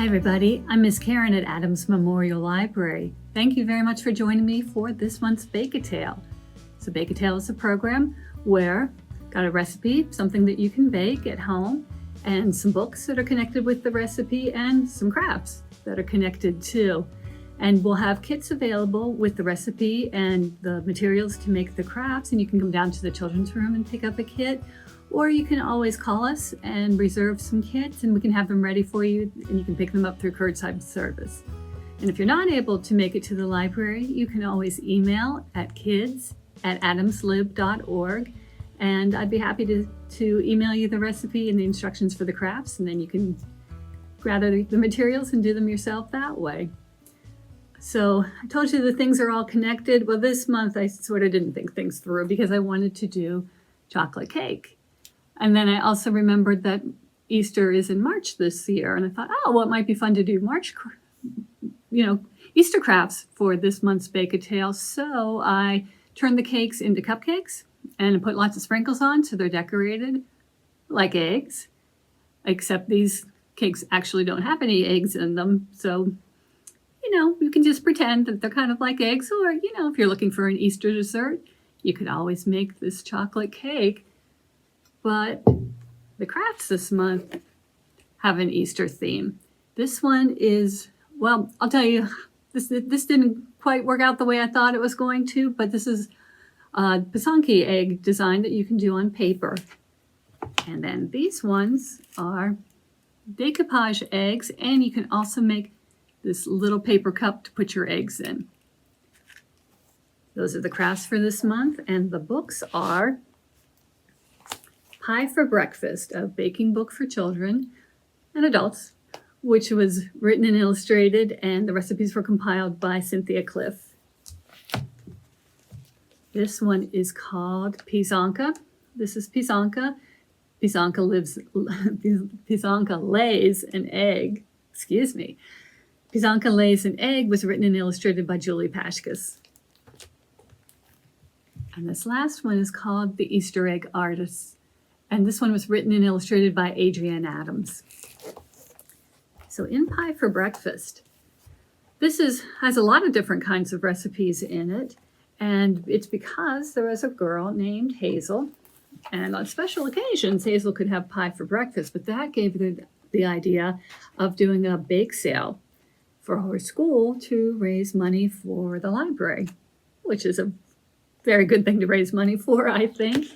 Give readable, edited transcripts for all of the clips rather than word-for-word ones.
Hi everybody, I'm Miss Karen at Adams Memorial Library. Thank you very much for joining me for this month's Bake-A-Tale. So Bake-A-Tale is a program where got a recipe, something that you can bake at home, and some books that are connected with the recipe and some crafts that are connected too. And we'll have kits available with the recipe and the materials to make the crafts, and you can come down to the children's room and pick up a kit. Or you can always call us and reserve some kits and we can have them ready for you and you can pick them up through curbside service. And if you're not able to make it to the library, you can always email at kids@adamslib.org and I'd be happy to email you the recipe and the instructions for the crafts, and then you can gather the materials and do them yourself that way. So I told you the things are all connected. Well, this month I sort of didn't think things through because I wanted to do chocolate cake. And then I also remembered that Easter is in March this year. And I thought, oh, well, it might be fun to do Easter crafts for this month's Bake-A-Tale. So I turned the cakes into cupcakes and put lots of sprinkles on so they're decorated like eggs, except these cakes actually don't have any eggs in them. So, you can just pretend that they're kind of like eggs. Or, if you're looking for an Easter dessert, you could always make this chocolate cake. But the crafts this month have an Easter theme. This one is, well, I'll tell you, this didn't quite work out the way I thought it was going to, but this is a Pysanka egg design that you can do on paper. And then these ones are Decoupaged eggs, and you can also make this little paper cup to put your eggs in. Those are the crafts for this month, and the books are Pie for Breakfast, a baking book for children and adults, which was written and illustrated, and the recipes were compiled by Cynthia Cliff. This one is called Pysanka. This is Pysanka. Pysanka lays an egg. Pysanka Lays an Egg was written and illustrated by Julie Pashkus. And this last one is called The Easter Egg Artist. And this one was written and illustrated by Adrienne Adams. So in Pie for Breakfast, this has a lot of different kinds of recipes in it. And it's because there was a girl named Hazel. And on special occasions, Hazel could have pie for breakfast. But that gave her the idea of doing a bake sale for her school to raise money for the library, which is a very good thing to raise money for, I think.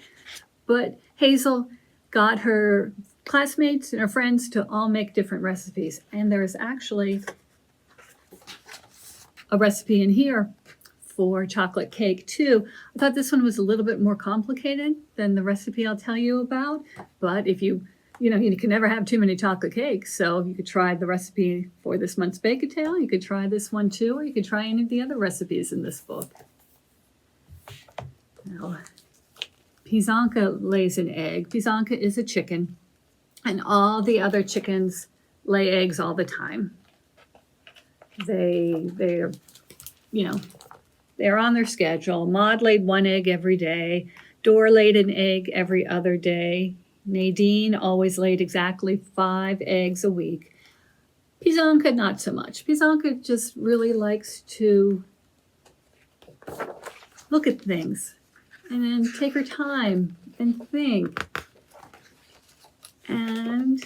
But Hazel got her classmates and her friends to all make different recipes. And there is actually a recipe in here for chocolate cake too. I thought this one was a little bit more complicated than the recipe I'll tell you about. But if you can never have too many chocolate cakes. So you could try the recipe for this month's Bake-A-Tale. You could try this one too, or you could try any of the other recipes in this book. Now, Pysanka lays an egg. Pysanka is a chicken, and all the other chickens lay eggs all the time. They're on their schedule. Maud laid one egg every day. Dora laid an egg every other day. Nadine always laid exactly 5 eggs a week. Pysanka, not so much. Pysanka just really likes to look at things and then take her time and think and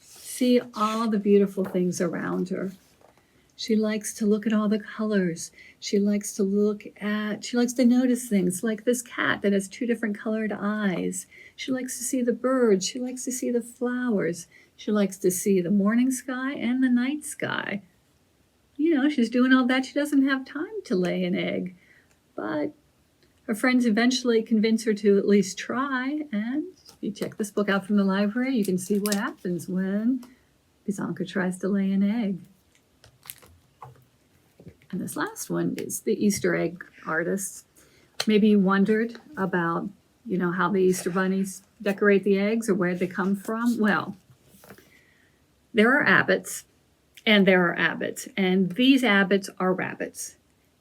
see all the beautiful things around her. She likes to look at all the colors. She likes to notice things like this cat that has 2 different colored eyes. She likes to see the birds. She likes to see the flowers. She likes to see the morning sky and the night sky. She's doing all that. She doesn't have time to lay an egg. But her friends eventually convince her to at least try. And if you check this book out from the library, you can see what happens when Pysanka tries to lay an egg. And this last one is the Easter egg artists. Maybe you wondered about, how the Easter bunnies decorate the eggs or where they come from. Well, there are abbots and there are abbots, and these abbots are rabbits.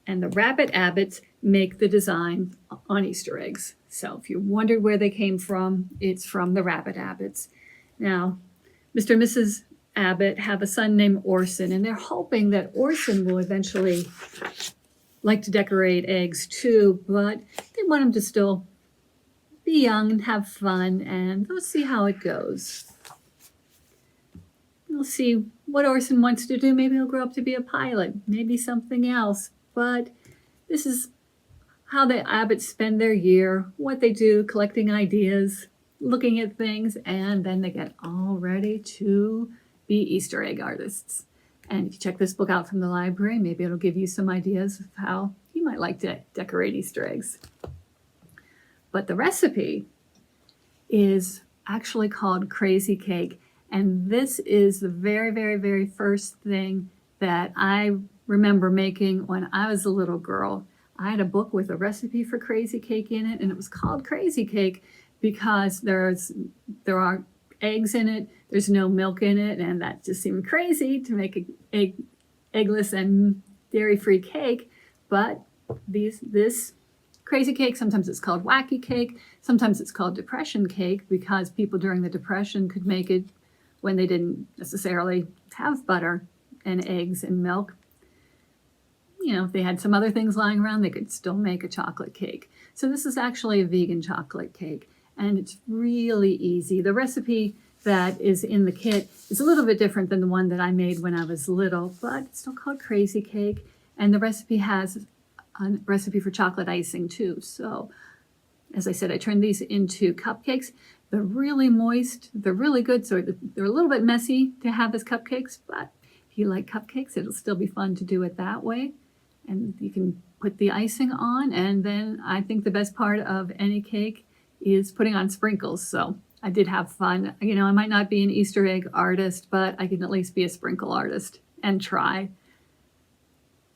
And the rabbit abbots make the design on Easter eggs. So if you wondered where they came from, it's from the rabbit abbots. Now, Mr. and Mrs. Abbott have a son named Orson, and they're hoping that Orson will eventually like to decorate eggs too, but they want him to still be young and have fun, and let's see how it goes. We'll see what Orson wants to do. Maybe he'll grow up to be a pilot, maybe something else, but this is how the Abbotts spend their year, what they do, collecting ideas, looking at things, and then they get all ready to be Easter egg artists. And if you check this book out from the library, maybe it'll give you some ideas of how you might like to decorate Easter eggs. But the recipe is actually called Crazy Cake. And this is the very, very, very first thing that I remember making when I was a little girl. I had a book with a recipe for crazy cake in it, and it was called Crazy Cake because there are eggs in it, there's no milk in it, and that just seemed crazy to make an eggless and dairy-free cake. But this crazy cake, sometimes it's called wacky cake, sometimes it's called depression cake, because people during the Depression could make it when they didn't necessarily have butter and eggs and milk. You know, if they had some other things lying around, they could still make a chocolate cake. So this is actually a vegan chocolate cake, and it's really easy. The recipe that is in the kit is a little bit different than the one that I made when I was little, but it's still called Crazy Cake, and the recipe has a recipe for chocolate icing too. So, as I said, I turned these into cupcakes. They're really moist, they're really good, so they're a little bit messy to have as cupcakes, but if you like cupcakes, it'll still be fun to do it that way. And you can put the icing on, and then I think the best part of any cake is putting on sprinkles. So I did have fun. You know, I might not be an Easter egg artist, but I can at least be a sprinkle artist and try.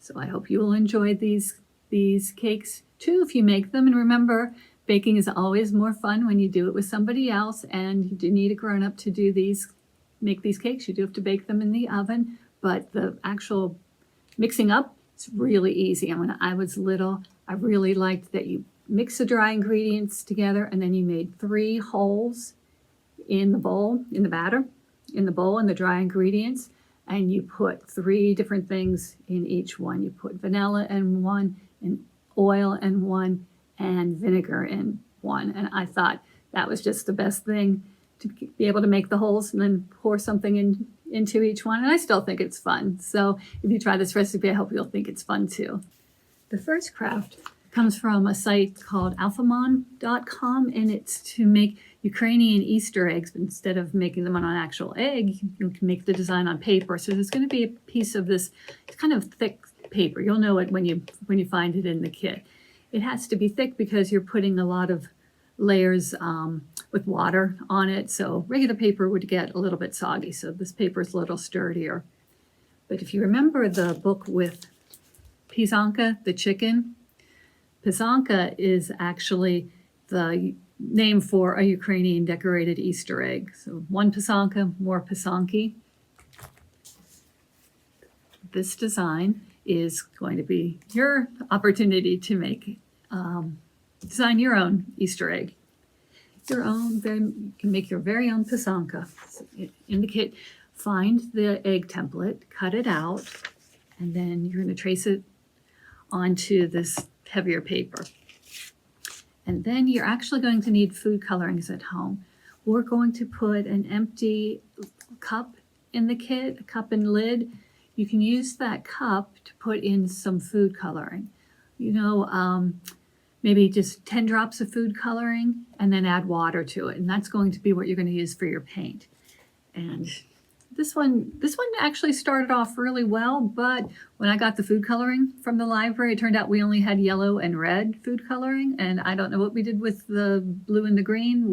So I hope you will enjoy these cakes too if you make them. And remember, baking is always more fun when you do it with somebody else, and you do need a grown-up to make these cakes. You do have to bake them in the oven, but the actual mixing up, it's really easy. And when I was little, I really liked that you mix the dry ingredients together, and then you made 3 holes in the bowl, in the batter, in the bowl, and the dry ingredients, and you put 3 different things in each one. You put vanilla in one, and oil in one, and vinegar in one. And I thought that was just the best thing, to be able to make the holes and then pour something into each one. And I still think it's fun. So if you try this recipe, I hope you'll think it's fun too. The first craft comes from a site called alphamon.com, and it's to make Ukrainian Easter eggs. But instead of making them on an actual egg, you can make the design on paper. So there's going to be a piece of this kind of thick paper. You'll know it when you find it in the kit. It has to be thick because you're putting a lot of layers with water on it. So regular paper would get a little bit soggy. So this paper is a little sturdier. But if you remember the book with Pysanka, the chicken, Pysanka is actually the name for a Ukrainian decorated Easter egg. So one Pysanka, more Pysanki. This design is going to be your opportunity to design your own Easter egg. You can make your very own Pysanka. So in the kit, find the egg template, cut it out, and then you're going to trace it onto this heavier paper. And then you're actually going to need food colorings at home. We're going to put an empty cup in the kit, a cup and lid. You can use that cup to put in some food coloring. You know, maybe just 10 drops of food coloring, and then add water to it. And that's going to be what you're going to use for your paint. And this one actually started off really well, but when I got the food coloring from the library, it turned out we only had yellow and red food coloring, and I don't know what we did with the blue and the green.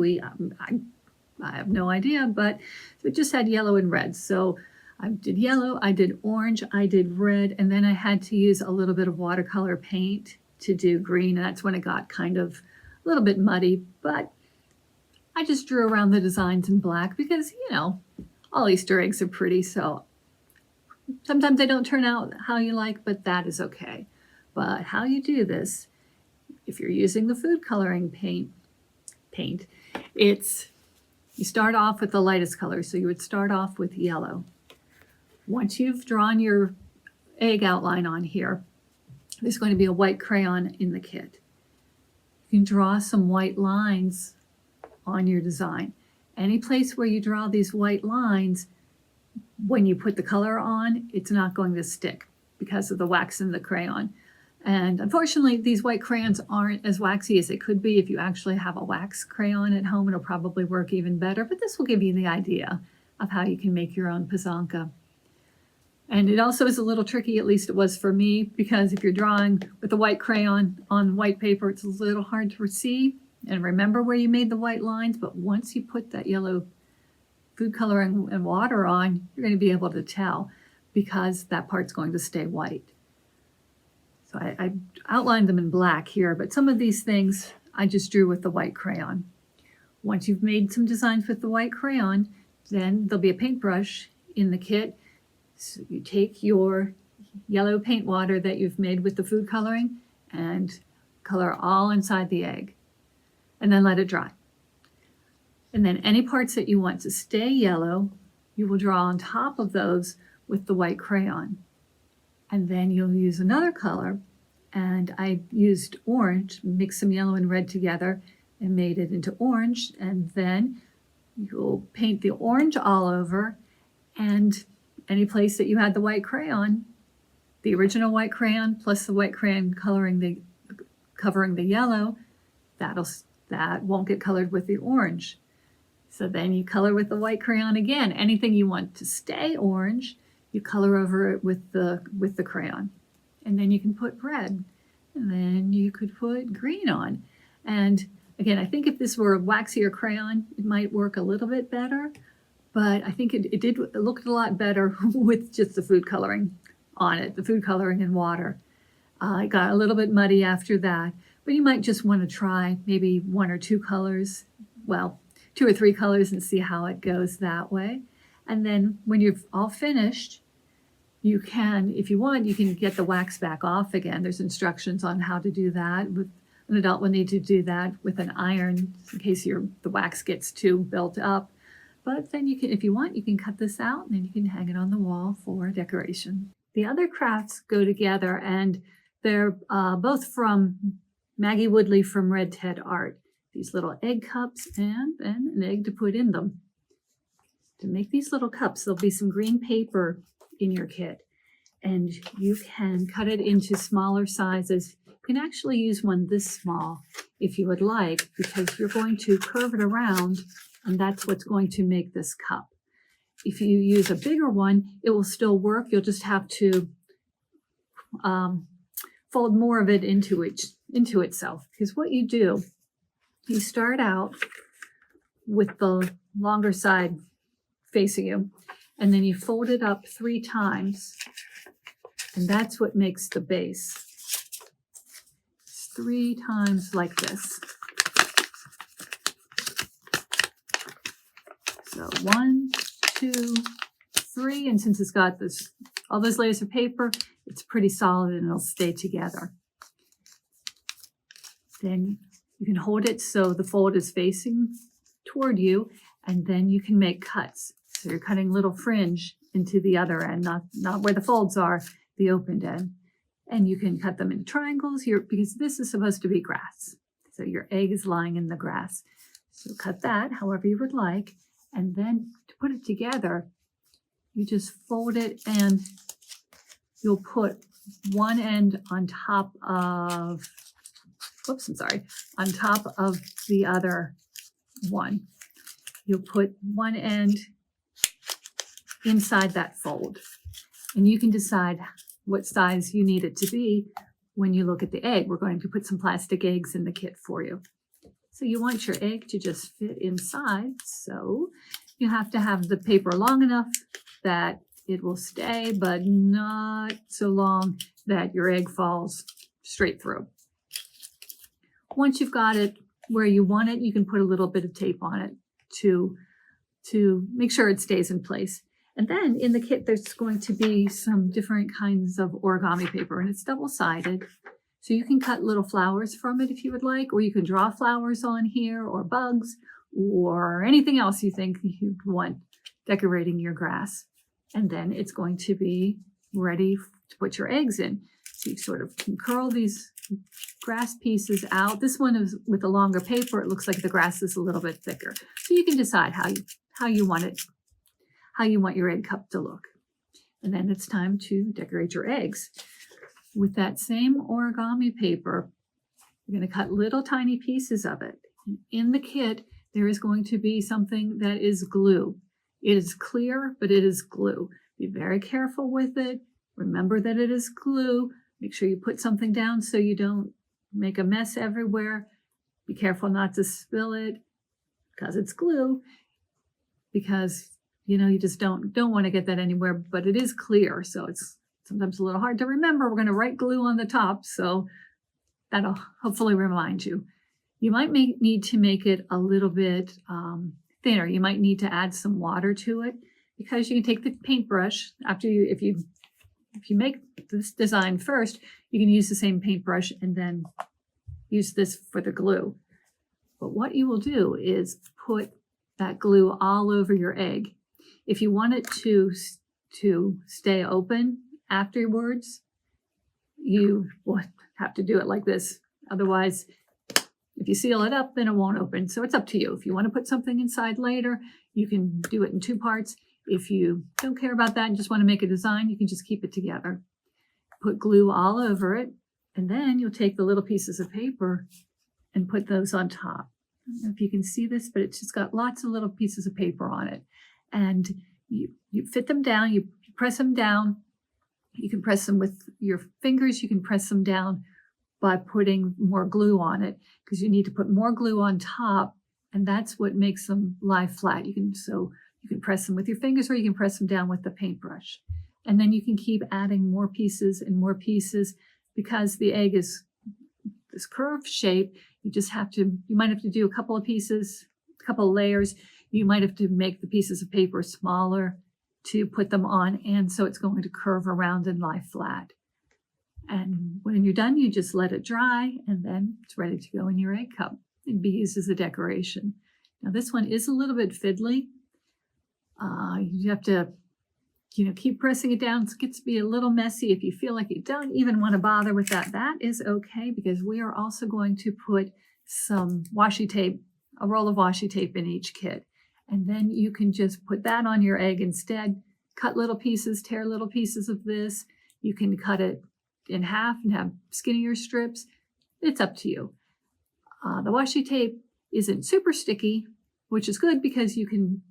I have no idea, but it just had yellow and red. So I did yellow, I did orange, I did red, and then I had to use a little bit of watercolor paint to do green, and that's when it got kind of a little bit muddy, but I just drew around the designs in black because, you know, all Easter eggs are pretty, so sometimes they don't turn out how you like, but that is okay. But how you do this, if you're using the food coloring paint, you start off with the lightest color, so you would start off with yellow. Once you've drawn your egg outline on here, there's going to be a white crayon in the kit. You can draw some white lines on your design. Any place where you draw these white lines, when you put the color on, it's not going to stick because of the wax in the crayon. And unfortunately, these white crayons aren't as waxy as they could be. If you actually have a wax crayon at home, it'll probably work even better, but this will give you the idea of how you can make your own Pysanka. And it also is a little tricky, at least it was for me, because if you're drawing with a white crayon on white paper, it's a little hard to see and remember where you made the white lines. But once you put that yellow food coloring and water on, you're going to be able to tell because that part's going to stay white. So I outlined them in black here, but some of these things I just drew with the white crayon. Once you've made some designs with the white crayon, then there'll be a paintbrush in the kit. So you take your yellow paint water that you've made with the food coloring and color all inside the egg, and then let it dry. And then any parts that you want to stay yellow, you will draw on top of those with the white crayon. And then you'll use another color, and I used orange, mixed some yellow and red together and made it into orange. And then you'll paint the orange all over, and any place that you had the white crayon, the original white crayon plus the white crayon covering the yellow, that won't get colored with the orange. So then you color with the white crayon again. Anything you want to stay orange, you color over it with the crayon. And then you can put red, and then you could put green on. And again, I think if this were a waxier crayon, it might work a little bit better, but I think it looked a lot better with just the food coloring on it, the food coloring and water. It got a little bit muddy after that, but you might just want to try maybe one or two colors, well, 2 or 3 colors, and see how it goes that way. And then when you're all finished, you can, if you want, you can get the wax back off again. There's instructions on how to do that. An adult will need to do that with an iron in case the wax gets too built up. But then you can, if you want, you can cut this out and then you can hang it on the wall for decoration. The other crafts go together, and they're both from Maggie Woodley from Red Ted Art. These little egg cups and then an egg to put in them. To make these little cups, there'll be some green paper in your kit, and you can cut it into smaller sizes. You can actually use one this small if you would like, because you're going to curve it around, and that's what's going to make this cup. If you use a bigger one, it will still work. You'll just have to fold more of it into itself. Because what you do, you start out with the longer side facing you, and then you fold it up 3 times, and that's what makes the base. It's 3 times like this. So 1, 2, 3, and since it's got all those layers of paper, it's pretty solid and it'll stay together. Then you can hold it so the fold is facing toward you, and then you can make cuts. So you're cutting little fringe into the other end, not where the folds are, the opened end. And you can cut them into triangles here because this is supposed to be grass. So your egg is lying in the grass. So cut that however you would like. And then to put it together, you just fold it and you'll put one end on top of, on top of the other one. You'll put one end inside that fold. And you can decide what size you need it to be when you look at the egg. We're going to put some plastic eggs in the kit for you. So you want your egg to just fit inside. So you have to have the paper long enough that it will stay, but not so long that your egg falls straight through. Once you've got it where you want it, you can put a little bit of tape on it to make sure it stays in place. And then in the kit, there's going to be some different kinds of origami paper, and it's double-sided. So you can cut little flowers from it if you would like, or you can draw flowers on here, or bugs, or anything else you think you'd want decorating your grass. and then it's going to be ready to put your eggs in. So you sort of can curl these grass pieces out. This one is with a longer paper. It looks like the grass is a little bit thicker. So you can decide how you want your egg cup to look. And then it's time to decorate your eggs. With that same origami paper, you're going to cut little tiny pieces of it. In the kit, there is going to be something that is glue. It is clear, but it is glue. Be very careful with it. Remember that it is glue. Make sure you put something down so you don't make a mess everywhere. Be careful not to spill it because it's glue, because you just don't want to get that anywhere, but it is clear, so it's sometimes a little hard to remember. We're going to write glue on the top, so that'll hopefully remind you. You might need to make it a little bit thinner. You might need to add some water to it, because you can take the paintbrush after if you make this design first, you can use the same paintbrush and then use this for the glue. But what you will do is put that glue all over your egg. If you want it to stay open afterwards, you will have to do it like this. Otherwise, if you seal it up, then it won't open. So it's up to you. If you want to put something inside later, you can do it in 2 parts. If you don't care about that and just want to make a design, you can just keep it together. Put glue all over it, and then you'll take the little pieces of paper and put those on top. I don't know if you can see this, but it's just got lots of little pieces of paper on it. And you fit them down, you press them down. You can press them with your fingers, you can press them down by putting more glue on it, because you need to put more glue on top, and that's what makes them lie flat. You can press them with your fingers, or you can press them down with the paintbrush. And then you can keep adding more pieces and more pieces, because the egg is this curved shape. You might have to do a couple of pieces, a couple of layers. You might have to make the pieces of paper smaller to put them on, and so it's going to curve around and lie flat. And when you're done, you just let it dry, and then it's ready to go in your egg cup and be used as a decoration. Now this one is a little bit fiddly. You have to keep pressing it down. It gets to be a little messy. If you feel like you don't even want to bother with that, that is okay, because we are also going to put some washi tape, a roll of washi tape in each kit. And then you can just put that on your egg instead. Cut little pieces, tear little pieces of this. You can cut it in half and have skinnier strips. It's up to you. The washi tape isn't super sticky, which is good, because you can,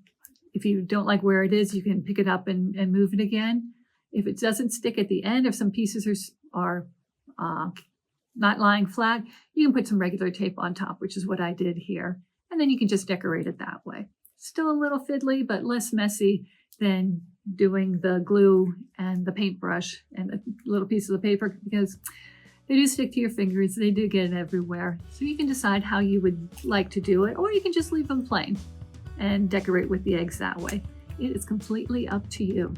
if you don't like where it is, you can pick it up and move it again. If it doesn't stick at the end, if some pieces are not lying flat, you can put some regular tape on top, which is what I did here. And then you can just decorate it that way. Still a little fiddly, but less messy than doing the glue and the paintbrush and the little pieces of paper, because they do stick to your fingers. They do get everywhere. So you can decide how you would like to do it, or you can just leave them plain and decorate with the eggs that way. It is completely up to you.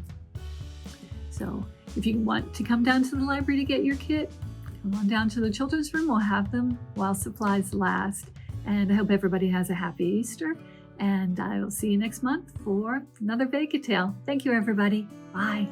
So if you want to come down to the library to get your kit, come on down to the children's room. We'll have them while supplies last. And I hope everybody has a happy Easter. And I will see you next month for another Baker Tale. Thank you, everybody. Bye.